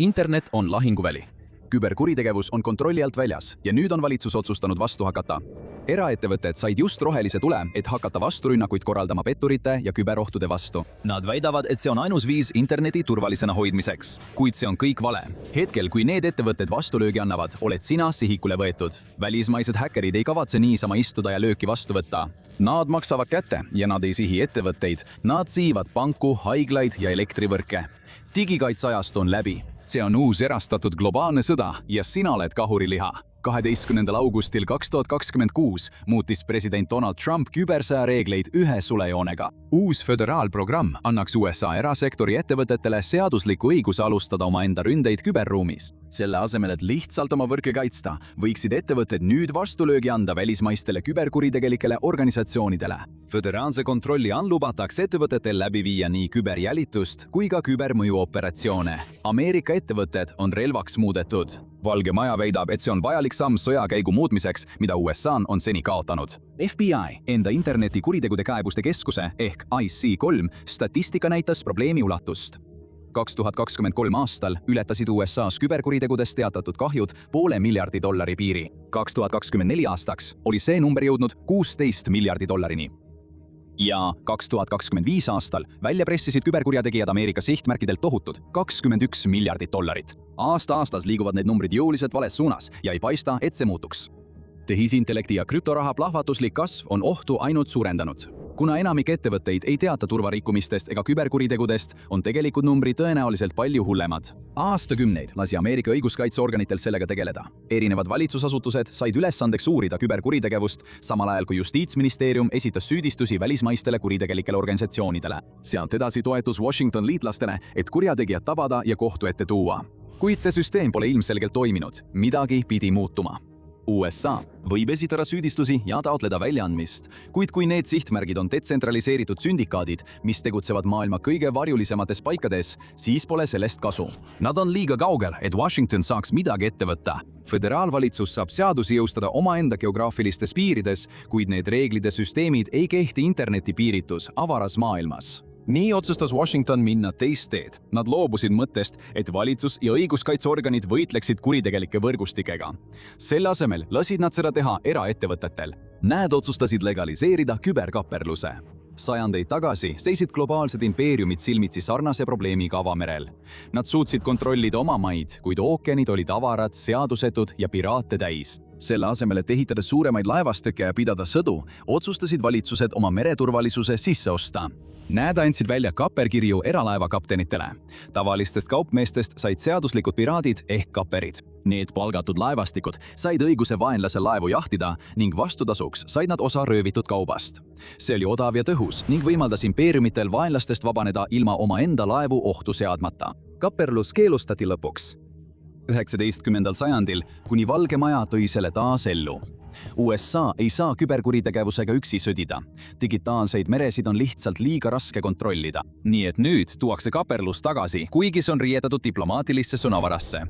Internet on lahinguväli. Küberkuritegevus on kontrolli alt väljas ja nüüd on valitsus otsustanud vastu hakata. Eraettevõtted said just rohelise tule, et hakata vasturünnakuid korraldama petturite ja küberohtude vastu. Nad väidavad, et see on ainus viis interneti turvalisena hoidmiseks. Kuid see on kõik vale. Hetkel, kui need ettevõtted vastulöögi annavad, oled sina sihikule võetud. Välismaised häkkerid ei kavatse niisama istuda ja lööki vastu võtta. Nad maksavad kätte ja nad ei sihi ettevõtteid. Nad siivad panku, haiglaid ja elektrivõrke. Digikaitseajast on läbi. See on uus erastatud globaalne sõda ja sina oled kahuriliha. 12. augustil 2026 muutis president Donald Trump kübersõja reegleid ühe sulejoonega. Uus föderaalprogramm annaks USA erasektori ettevõtetele seadusliku õiguse alustada omaenda ründeid küberruumis. Selle asemel, et lihtsalt oma võrke kaitsta, võiksid ettevõtted nüüd vastulöögi anda välismaistele küberkuritegelikele organisatsioonidele. Föderaalse kontrolli all lubatakse ettevõtetel läbi viia nii küberjälitust kui ka kübermõjuoperatsioone. Ameerika ettevõtted on relvaks muudetud. Valge Maja väidab, et see on vajalik samm sõjakäigu muutmiseks, mida USA on seni kaotanud. FBI, enda interneti kuritegude kaebuste keskuse ehk IC3 statistika näitas probleemi ulatust. 2023 aastal ületasid USA's küberkuritegudest teatatud kahjud $500 miljardi piiri. 2024 aastaks oli see number jõudnud $16 miljardi. Ja 2025 aastal välja pressisid küberkurjategijad Ameerika sihtmärkidelt tohutud $21 miljardit. Aasta-aastas liiguvad need numbrid jõuliselt vales suunas ja ei paista, et see muutuks. Tehisintellekti ja krüptoraha plahvatuslik kasv on ohtu ainult suurendanud. Kuna enamik ettevõtteid ei teata turvarikkumistest ega küberkuritegudest, on tegelikud numbrid tõenäoliselt palju hullemad. Aastakümneid lasi Ameerika õiguskaitseorganitel sellega tegeleda. Erinevad valitsusasutused said ülesandeks uurida küberkuritegevust, samal ajal kui Justiitsministeerium esitas süüdistusi välismaistele kuritegelikele organisatsioonidele. Sealt edasi toetus Washington liitlastele, et kurjategijad tabada ja kohtu ette tuua. Kuid see süsteem pole ilmselgelt toiminud. Midagi pidi muutuma. USA võib esitada süüdistusi ja taotleda väljaandmist, kuid kui need sihtmärgid on detsentraliseeritud sündikaadid, mis tegutsevad maailma kõige varjulisemates paikades, siis pole sellest kasu. Nad on liiga kaugel, et Washington saaks midagi ette võtta. Föderaalvalitsus saab seadusi jõustada omaenda geograafilistes piirides, kuid need reeglid ja süsteemid ei kehti interneti piiritus avaras maailmas. Nii otsustas Washington minna teist teed. Nad loobusid mõttest, et valitsus ja õiguskaitseorganid võitleksid kuritegelike võrgustikega. Selle asemel lasid nad seda teha eraettevõtetel. Nad otsustasid legaliseerida küberkapperluse. Sajandeid tagasi seisid globaalsed impeeriumid silmitsi sarnase probleemiga avamerel. Nad suutsid kontrollida oma maid, kuid ookeanid olid avarad, seadusetud ja piraate täis. Selle asemel, et ehitada suuremaid laevastikke ja pidada sõdu, otsustasid valitsused oma mereturvalisuse sisse osta. Nad andsid välja kapperkirju eralaevakaptenitele. Tavalistest kaupmeestest said seaduslikud piraadid ehk kapperid. Need palgatud laevastikud said õiguse vaenlase laevu jahtida ning vastutasuks said nad osa röövitud kaubast. See oli odav ja tõhus ning võimaldas impeeriumitel vaenlastest vabaneda ilma omaenda laevu ohtu seadmata. Kapperlus keelustati lõpuks 19. sajandil, kuni Valge Maja tõi selle taas ellu. USA ei saa küberkuritegevusega üksi sõdida. Digitaalseid meresid on lihtsalt liiga raske kontrollida. Nii et nüüd tuuakse kapperlus tagasi, kuigi see on riietatud diplomaatilisse sõnavarasse.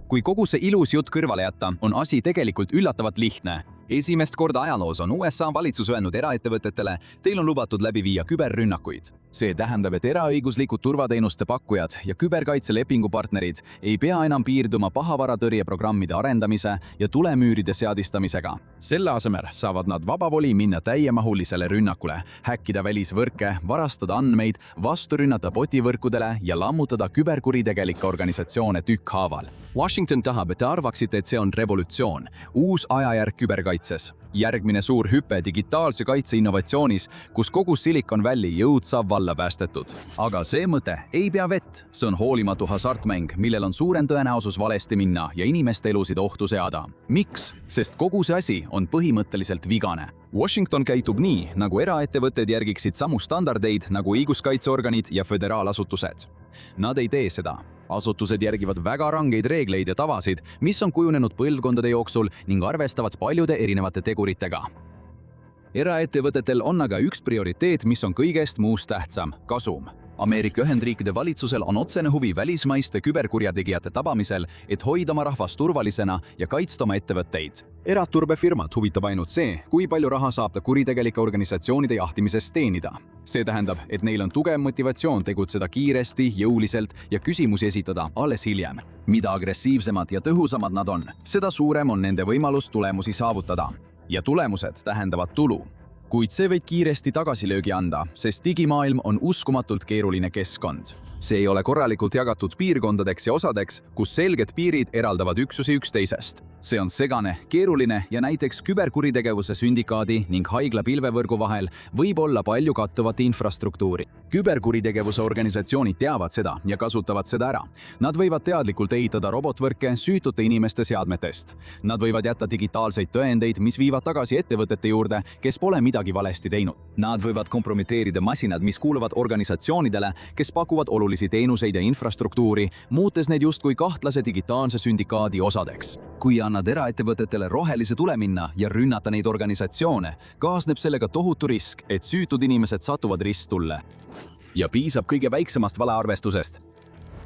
Kui kogu see ilus jutt kõrvale jätta, on asi tegelikult üllatavalt lihtne. Esimest korda ajaloos on USA valitsus öelnud eraettevõtetele, teil on lubatud läbi viia küberrünnakuid. See tähendab, et eraõiguslikud turvateenuste pakkujad ja küberkaitselepingupartnerid ei pea enam piirduma pahavaratõrjeprogrammide arendamise ja tulemüüride seadistamisega. Selle asemel saavad nad vabavoli minna täiemahulisele rünnakule, häkkida välisvõrke, varastada andmeid, vastu rünnata botivõrkudele ja lammutada küberkuritegelikke organisatsioone tükkhaaval. Washington tahab, et te arvaksite, et see on revolutsioon, uus ajajärg küberkaitses. Järgmine suur hüpe digitaalse kaitse innovatsioonis, kus kogu Silicon Valley jõud saab valla päästetud. Aga see mõte ei pea vett. See on hoolimatu hasartmäng, millel on suurem tõenäosus valesti minna ja inimeste elusid ohtu seada. Miks? Sest kogu see asi on põhimõtteliselt vigane. Washington käitub nii, nagu eraettevõtted järgiksid samu standardeid nagu õiguskaitseorganid ja föderaalasutused. Nad ei tee seda. Asutused järgivad väga rangeid reegleid ja tavasid, mis on kujunenud põlvkondade jooksul ning arvestavad paljude erinevate teguritega. Eraettevõtetel on aga üks prioriteet, mis on kõigest muust tähtsam – kasum. Ameerika Ühendriikide valitsusel on otsene huvi välismaiste küberkurjategijate tabamisel, et hoida oma rahvast turvalisena ja kaitsta oma ettevõtteid. Eraturbefirmat huvitab ainult see, kui palju raha saab ta kuritegelike organisatsioonide jahtimisest teenida. See tähendab, et neil on tugev motivatsioon tegutseda kiiresti, jõuliselt ja küsimusi esitada alles hiljem. Mida agressiivsemad ja tõhusamad nad on, seda suurem on nende võimalus tulemusi saavutada. Ja tulemused tähendavad tulu. Kuid see võib kiiresti tagasilöögi anda, sest digimaailm on uskumatult keeruline keskkond. See ei ole korralikult jagatud piirkondadeks ja osadeks, kus selged piirid eraldavad üksusi üksteisest. See on segane, keeruline ja näiteks küberkuritegevuse sündikaadi ning haigla pilvevõrgu vahel võib olla palju kattuvat infrastruktuuri. Küberkuritegevuse organisatsioonid teavad seda ja kasutavad seda ära. Nad võivad teadlikult ehitada robotvõrke süütute inimeste seadmetest. Nad võivad jätta digitaalseid tõendeid, mis viivad tagasi ettevõtete juurde, kes pole midagi valesti teinud. Nad võivad kompromiteerida masinad, mis kuuluvad organisatsioonidele, kes pakuvad olulisi teenuseid ja infrastruktuuri, muutes neid justkui kahtlase digitaalse sündikaadi osadeks. Kui annad eraettevõtetele rohelise tule minna ja rünnata neid organisatsioone, kaasneb sellega tohutu risk, et süütud inimesed satuvad risttulle. Ja piisab kõige väiksemast valearvestusest.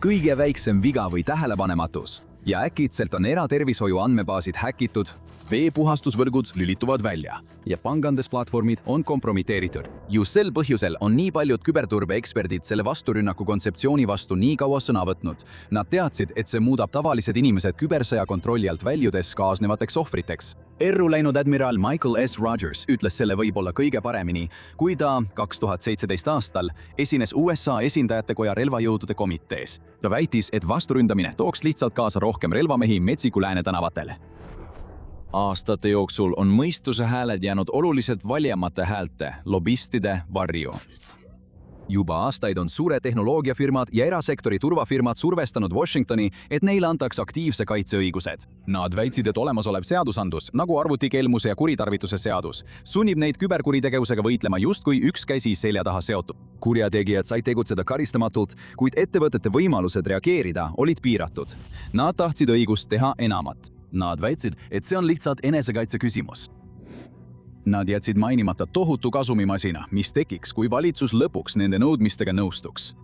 Kõige väiksem viga või tähelepanematus. Ja äkitselt on eratervishoiu andmebaasid häkitud, veepuhastusvõrgud lülituvad välja ja pangandesplatvormid on kompromiteeritud. Just sel põhjusel on nii paljud küberturbeeksperdid selle vasturünnaku kontseptsiooni vastu nii kaua sõna võtnud. Nad teadsid, et see muudab tavalised inimesed kübersõja kontrolli alt väljudes kaasnevateks ohvriteks. Erru läinud admiral Michael S. Rogers ütles selle võib-olla kõige paremini, kui ta 2017 aastal esines USA esindajate koja relvajõudude komitees. Ta väitis, et vasturündamine tooks lihtsalt kaasa rohkem relvamehi Metsiku Lääne tänavatel. Aastate jooksul on mõistuse hääled jäänud oluliselt valjemate häälte, lobistide varju. Juba aastaid on suure tehnoloogiafirmad ja erasektori turvafirmad survestanud Washingtoni, et neile antaks aktiivse kaitseõigused. Nad väitsid, et olemasolev seadusandlus, nagu arvutikelmuse ja kuritarvituse seadus, sunnib neid küberkuritegevusega võitlema justkui üks käsi selja taha seotud. Kurjategijad said tegutseda karistamatult, kuid ettevõtete võimalused reageerida olid piiratud. Nad tahtsid õigust teha enamat. Nad väitsid, et see on lihtsalt enesekaitse küsimus. Nad jätsid mainimata tohutu kasumimasina, mis tekiks, kui valitsus lõpuks nende nõudmistega nõustuks.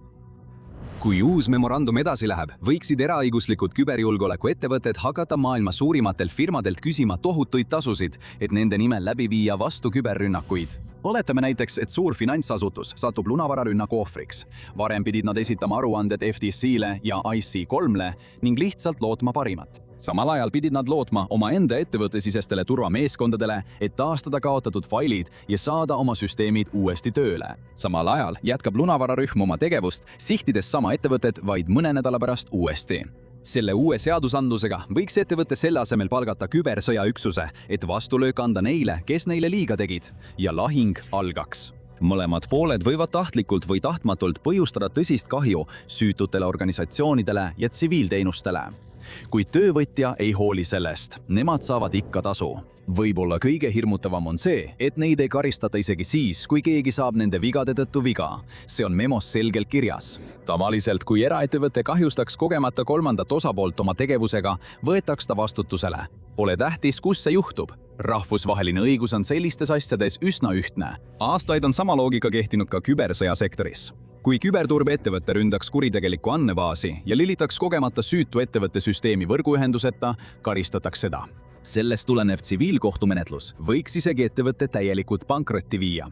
Kui uus memorandum edasi läheb, võiksid eraõiguslikud küberjulgeoleku ettevõtted hakata maailma suurimatelt firmadelt küsima tohutuid tasusid, et nende nimel läbi viia vastu küberrünnakuid. Oletame näiteks, et suur finantsasutus satub lunavararünnaku ohvriks. Varem pidid nad esitama aruanded FTC-le ja IC3-le ning lihtsalt lootma parimat. Samal ajal pidid nad lootma omaenda ettevõttesisestele turvameeskondadele, et taastada kaotatud failid ja saada oma süsteemid uuesti tööle. Samal ajal jätkab lunavararühm oma tegevust, sihtides sama ettevõtet vaid mõne nädala pärast uuesti. Selle uue seadusandlusega võiks ettevõtte selle asemel palgata kübersõjaüksuse, et vastulöök anda neile, kes neile liiga tegid, ja lahing algaks. Mõlemad pooled võivad tahtlikult või tahtmatult põhjustada tõsist kahju süütutele organisatsioonidele ja tsiviilteenustele. Kuid töövõtja ei hooli sellest, nemad saavad ikka tasu. Võib-olla kõige hirmutavam on see, et neid ei karistata isegi siis, kui keegi saab nende vigade tõttu viga. See on memos selgelt kirjas. Tavaliselt, kui eraettevõte kahjustaks kogemata kolmandat osapoolt oma tegevusega, võetaks ta vastutusele. Pole tähtis, kus see juhtub. Rahvusvaheline õigus on sellistes asjades üsna ühtne. Aastaid on sama loogika kehtinud ka kübersõjasektoris. Kui küberturbeettevõte ründaks kuritegelikku andmebaasi ja lilitaks kogemata süütu ettevõtte süsteemi võrguühenduseta, karistataks seda. Sellest tulenev tsiviilkohtumenetlus võiks isegi ettevõtte täielikult pankrotti viia.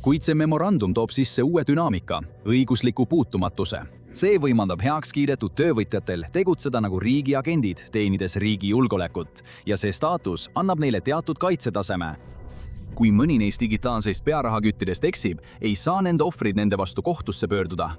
Kuid see memorandum toob sisse uue dünaamika, õigusliku puutumatuse. See võimaldab heaks kiidetud töövõtjatel tegutseda nagu riigi agendid, teenides riigi julgeolekut, ja see staatus annab neile teatud kaitsetaseme. Kui mõni neist digitaalseist pearahaküttidest eksib, ei saa nende ohvrid nende vastu kohtusse pöörduda.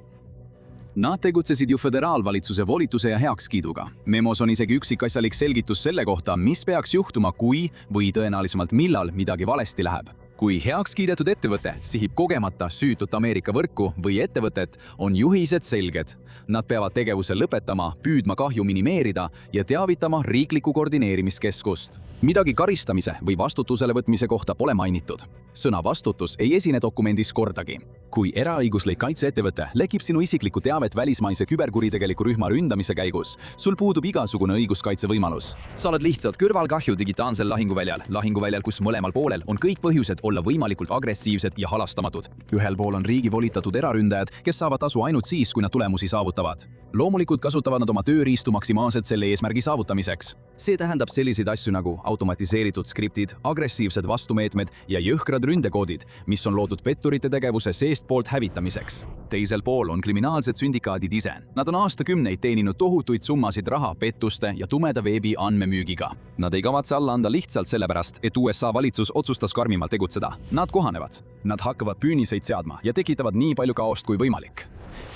Nad tegutsesid ju föderaalvalitsuse volituse ja heakskiiduga. Memos on isegi üksikasjalik selgitus selle kohta, mis peaks juhtuma, kui või tõenäolisemalt millal midagi valesti läheb. Kui heaks kiidetud ettevõte sihib kogemata süütut Ameerika võrku või ettevõtet, on juhised selged. Nad peavad tegevuse lõpetama, püüdma kahju minimeerida ja teavitama riiklikku koordineerimiskeskust. Midagi karistamise või vastutusele võtmise kohta pole mainitud. Sõna vastutus ei esine dokumendis kordagi. Kui eraõiguslik kaitseettevõte lekib sinu isiklikku teavet välismaise küberkuritegeliku rühma ründamise käigus, sul puudub igasugune õiguskaitsevõimalus. Sa oled lihtsalt kõrvalkahju digitaalsel lahinguväljal, kus mõlemal poolel on kõik põhjused olla võimalikult agressiivsed ja halastamatud. Ühel pool on riigi volitatud eraründajad, kes saavad tasu ainult siis, kui nad tulemusi saavutavad. Loomulikult kasutavad nad oma tööriistu maksimaalselt selle eesmärgi saavutamiseks. See tähendab selliseid asju nagu automatiseeritud skriptid, agressiivsed vastumeetmed ja jõhkrad ründekoodid, mis on loodud petturite tegevuse seestpoolt hävitamiseks. Teisel pool on kriminaalsed sündikaadid ise. Nad on aastakümneid teeninud tohutuid summasid raha pettuste ja tumeda veebi andmemüügiga. Nad ei kavatse alla anda lihtsalt sellepärast, et USA valitsus otsustas karmimalt tegutseda. Nad kohanevad. Nad hakkavad püüniseid seadma ja tekitavad nii palju kaost kui võimalik.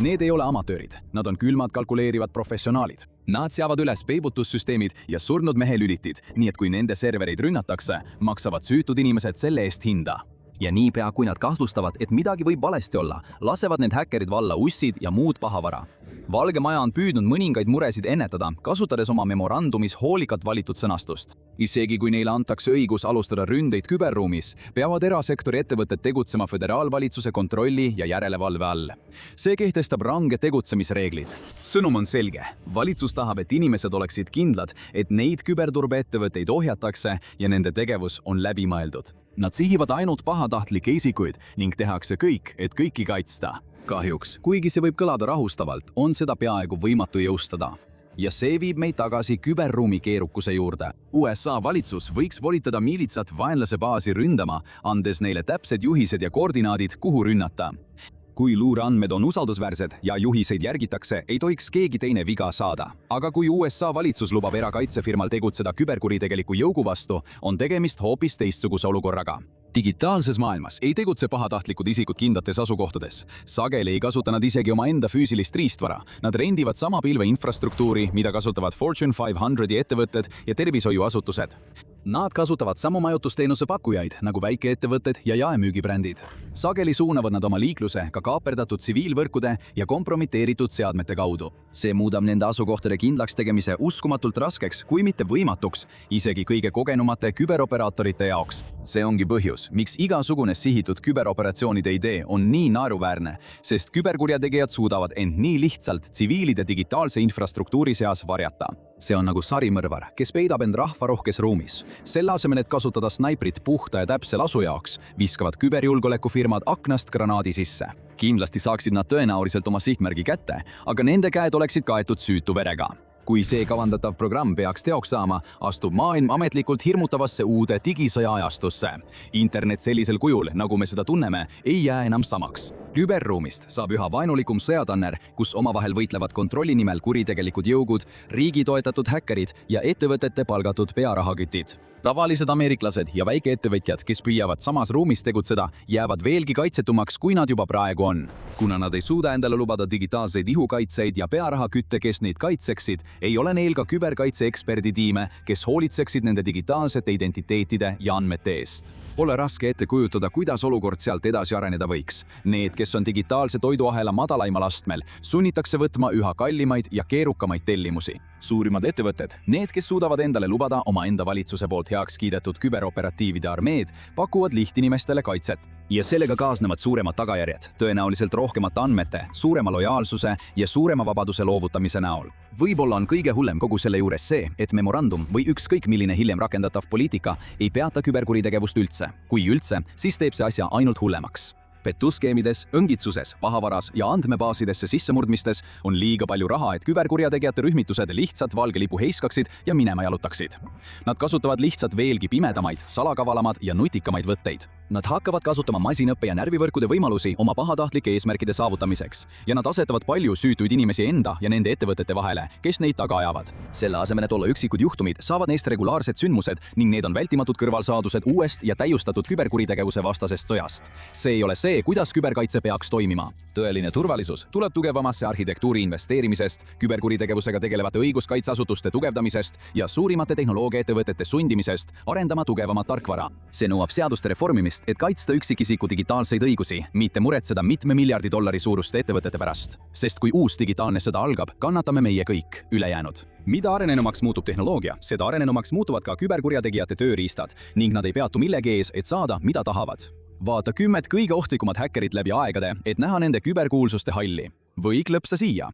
Need ei ole amatöörid, nad on külmad kalkuleerivad professionaalid. Nad seavad üles peibutussüsteemid ja surnud mehelülitid, nii et kui nende servereid rünnatakse, maksavad süütud inimesed selle eest hinda. Ja niipea, kui nad kahtlustavad, et midagi võib valesti olla, lasevad need häkkerid valla ussid ja muud pahavara. Valge Maja on püüdnud mõningaid muresid ennetada, kasutades oma memorandumis hoolikalt valitud sõnastust. Isegi kui neile antakse õigus alustada ründeid küberruumis, peavad erasektori ettevõtted tegutsema föderaalvalitsuse kontrolli ja järelevalve all. See kehtestab range tegutsemisreeglid. Sõnum on selge. Valitsus tahab, et inimesed oleksid kindlad, et neid küberturbeettevõtteid ohjatakse ja nende tegevus on läbimõeldud. Nad sihivad ainult pahatahtlikke isikuid ning tehakse kõik, et kõiki kaitsta. Kahjuks, kuigi see võib kõlada rahustavalt, on seda peaaegu võimatu jõustada. Ja see viib meid tagasi küberruumi keerukuse juurde. USA valitsus võiks volitada miilitsat vaenlase baasi ründama, andes neile täpsed juhised ja koordinaadid, kuhu rünnata. Kui luureandmed on usaldusväärsed ja juhiseid järgitakse, ei tohiks keegi teine viga saada. Aga kui USA valitsus lubab erakaitsefirmal tegutseda küberkuritegeliku jõugu vastu, on tegemist hoopis teistsuguse olukorraga. Digitaalses maailmas ei tegutse pahatahtlikud isikud kindlates asukohtades. Sageli ei kasuta nad isegi oma enda füüsilist riistvara. Nad rendivad sama pilve infrastruktuuri, mida kasutavad Fortune 500 ettevõtted ja tervishoiuasutused. Nad kasutavad samu majutusteenuse pakkujaid nagu väikeettevõtted ja jaemüügibrändid. Sageli suunavad nad oma liikluse ka kaaperdatud tsiviilvõrkude ja kompromiteeritud seadmete kaudu. See muudab nende asukohtade kindlaks tegemise uskumatult raskeks, kui mitte võimatuks, isegi kõige kogenumate küberoperaatorite jaoks. See ongi põhjus, miks igasugune sihitud küberoperatsioonide idee on nii naeruväärne, sest küberkurjategijad suudavad end nii lihtsalt tsiviilide digitaalse infrastruktuuri seas varjata. See on nagu sarimõrvar, kes peidab end rahvarohkes ruumis. Selle asemel, et kasutada snaiprit puhta ja täpse lasu jaoks, viskavad küberjulgeolekufirmad aknast granaadi sisse. Kindlasti saaksid nad tõenäoliselt oma sihtmärgi kätte, aga nende käed oleksid kaetud süütu verega. Kui see kavandatav programm peaks teoks saama, astub maailm ametlikult hirmutavasse uude digisõja ajastusse. Internet sellisel kujul, nagu me seda tunneme, ei jää enam samaks. Küberruumist saab üha vaenulikum sõjatanner, kus omavahel võitlevad kontrolli nimel kuritegelikud jõugud, riigi toetatud häkkerid ja ettevõtete palgatud pearahakütid. Tavalised ameeriklased ja väikeettevõtjad, kes püüavad samas ruumis tegutseda, jäävad veelgi kaitsetumaks, kui nad juba praegu on. Kuna nad ei suuda endale lubada digitaalseid ihukaitseid ja pearahakütte, kes neid kaitseksid, ei ole neil ka küberkaitseeksperditiime, kes hoolitseksid nende digitaalsete identiteetide ja andmete eest. Pole raske ette kujutada, kuidas olukord sealt edasi areneda võiks. Need, kes on digitaalse toiduahela madalaimal astmel, sunnitakse võtma üha kallimaid ja keerukamaid tellimusi. Suurimad ettevõtted, need, kes suudavad endale lubada omaenda valitsuse poolt heaks kiidetud küberoperatiivide armeed, pakuvad lihtinimestele kaitset. Ja sellega kaasnevad suuremad tagajärjed, tõenäoliselt rohkemate andmete, suurema lojaalsuse ja suurema vabaduse loovutamise näol. Võib-olla on kõige hullem kogu selle juures see, et memorandum või ükskõik milline hiljem rakendatav poliitika ei peata küberkuritegevust üldse. Kui üldse, siis teeb see asja ainult hullemaks. Pettuskeemides, õngitsuses, pahavaras ja andmebaasidesse sissemurdmistes on liiga palju raha, et küberkurjategijate rühmitused lihtsalt valge lipu heiskaksid ja minema jalutaksid. Nad kasutavad lihtsalt veelgi pimedamaid, salakavalamad ja nutikamaid võtteid. Nad hakkavad kasutama masinõppe ja närvivõrkude võimalusi oma pahatahtlike eesmärkide saavutamiseks ja nad asetavad palju süütuid inimesi enda ja nende ettevõtete vahele, kes neid taga ajavad. Selle asemel, et olla üksikud juhtumid, saavad neist regulaarsed sündmused ning need on vältimatud kõrvalsaadused uuest ja täiustatud küberkuritegevuse vastasest sõjast. See ei ole see, kuidas küberkaitse peaks toimima. Tõeline turvalisus tuleb tugevamasse arhitektuuri investeerimisest, küberkuritegevusega tegelevate õiguskaitseasutuste tugevdamisest ja suurimate tehnoloogiaettevõtete sundimisest arendama tugevamat tarkvara. See nõuab seaduste reformimist, et kaitsta üksikisiku digitaalseid õigusi, mitte muretseda mitme miljardi dollari suuruste ettevõtete pärast. Sest kui uus digitaalne sõda algab, kannatame meie kõik, ülejäänud. Mida arenenumaks muutub tehnoloogia, seda arenenumaks muutuvad ka küberkurjategijate tööriistad ning nad ei peatu millegi ees, et saada, mida tahavad. Vaata 10 kõige ohtlikumat häkkerit läbi aegade, et näha nende küberkuulsuste halli. Või klõpsa siia.